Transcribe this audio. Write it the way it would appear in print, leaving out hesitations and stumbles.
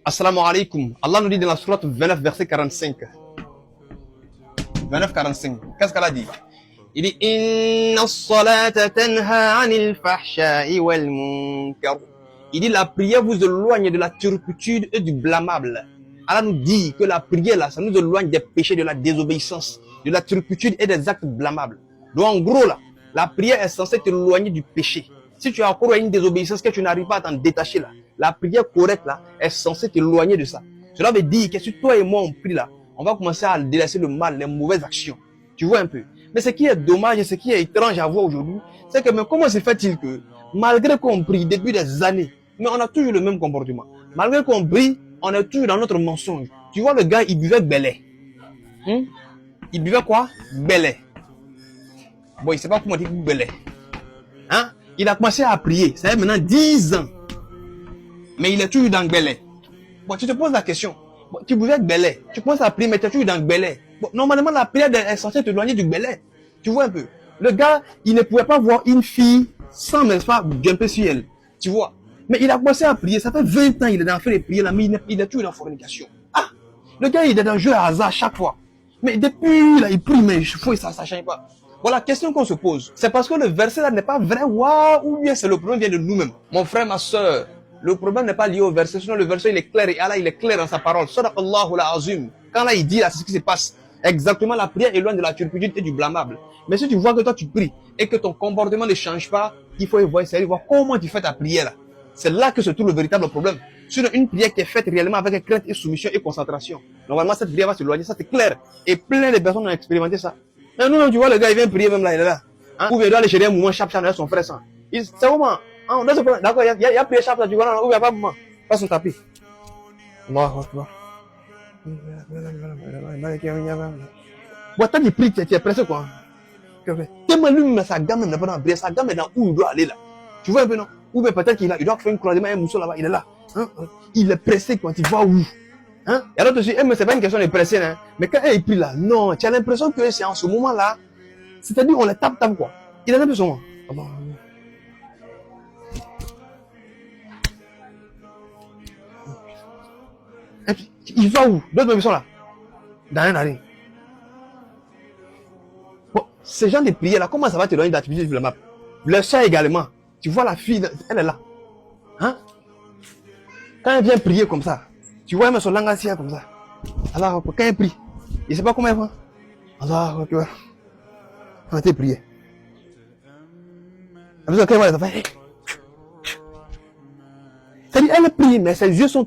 Assalamu alaikum. Allah nous dit dans la sourate 29, verset 45. 29-45. Qu'est-ce qu'elle a dit? Il dit Inna as-salata tanha 'anil fahsha'i wal munkar. Il dit la prière vous éloigne de la turpitude et du blâmable. Allah nous dit que la prière là, ça nous éloigne des péchés, de la désobéissance, de la turpitude et des actes blâmables. Donc en gros là, la prière est censée t'éloigner du péché. Si tu as encore une désobéissance que tu n'arrives pas à t'en détacher là, la prière correcte là est censée t'éloigner de ça. Cela veut dire que si toi et moi on prie là, on va commencer à délaisser le mal, les mauvaises actions. Tu vois un peu. Mais ce qui est dommage et ce qui est étrange à voir aujourd'hui, c'est que mais comment se fait-il que malgré qu'on prie depuis des années, mais on a toujours le même comportement. Malgré qu'on prie, on est toujours dans notre mensonge. Tu vois le gars, il buvait belé. Il buvait quoi? Belé. Bon, il ne sait pas comment dire belé. Hein? Il a commencé à prier. Ça fait maintenant 10 ans. Mais il est toujours dans le belé. Bon, tu te poses la question. Bon, tu buvais belé. Tu commences à prier, mais tu es toujours dans le belé. Bon, normalement, la prière est censée t'éloigner du belé. Tu vois un peu. Le gars, il ne pouvait pas voir une fille sans même pas jumper sur elle. Tu vois. Mais il a commencé à prier. Ça fait 20 ans, il est dans faire les prières là, mais il est toujours dans la fornication. Ah! Le gars, il est dans le jeu à hasard chaque fois. Mais depuis, là, il prie, mais ça ne change pas. Voilà, la question qu'on se pose, c'est parce que le verset là n'est pas vrai, waouh, ou bien c'est le problème vient de nous-mêmes. Mon frère, ma soeur, le problème n'est pas lié au verset, sinon le verset il est clair, et Allah il est clair dans sa parole. Sadaqallahu al-azim. Quand là il dit là, c'est ce qui se passe. Exactement, la prière est loin de la turpitude et du blâmable. Mais si tu vois que toi tu pries et que ton comportement ne change pas, il faut essayer de voir comment tu fais ta prière là. C'est là que se trouve le véritable problème. Sur une prière qui est faite réellement avec crainte et soumission et concentration. Normalement, cette prière va s'éloigner, ça c'est clair. Et plein de personnes ont expérimenté ça. Mais nous, tu vois, le gars, il vient prier même là, il est là. Hein? Ou bien il doit aller chez un mouvement chap avec son frère sans. C'est au moment. Hein, d'accord, il y a prié chap là, tu vois, ou il n'y a pas de moment. Pas son tapis. Bon, toi, tu pries, tu es pressé quoi. Tellement lui, mais sa gamme n'est pas dans la prière, sa gamme est dans où il doit aller là. Tu vois un peu non? Ou bien peut-être qu'il doit faire une croisement, un mousseau là-bas, il est là. Hein? Il est pressé quand il va où? Hein? Et alors, mais c'est pas une question de presser, hein? Mais quand il prie là, non, tu as l'impression que c'est en ce moment-là, c'est-à-dire on les tape quoi. Il a l'impression. Et puis, il va où? D'autres même sont là. Dans un arrêt. Bon, ce genre de prière là, comment ça va te donner d'activité sur la map? Le chat également. Tu vois la fille, elle est là. Hein? Quand elle vient prier comme ça, tu vois, elle met son langue assiette comme ça. Alors, quand elle prie, il ne sait pas comment elle va. Alors, tu vois, quand elle prie. C'est-à-dire, elle prie, mais ses yeux sont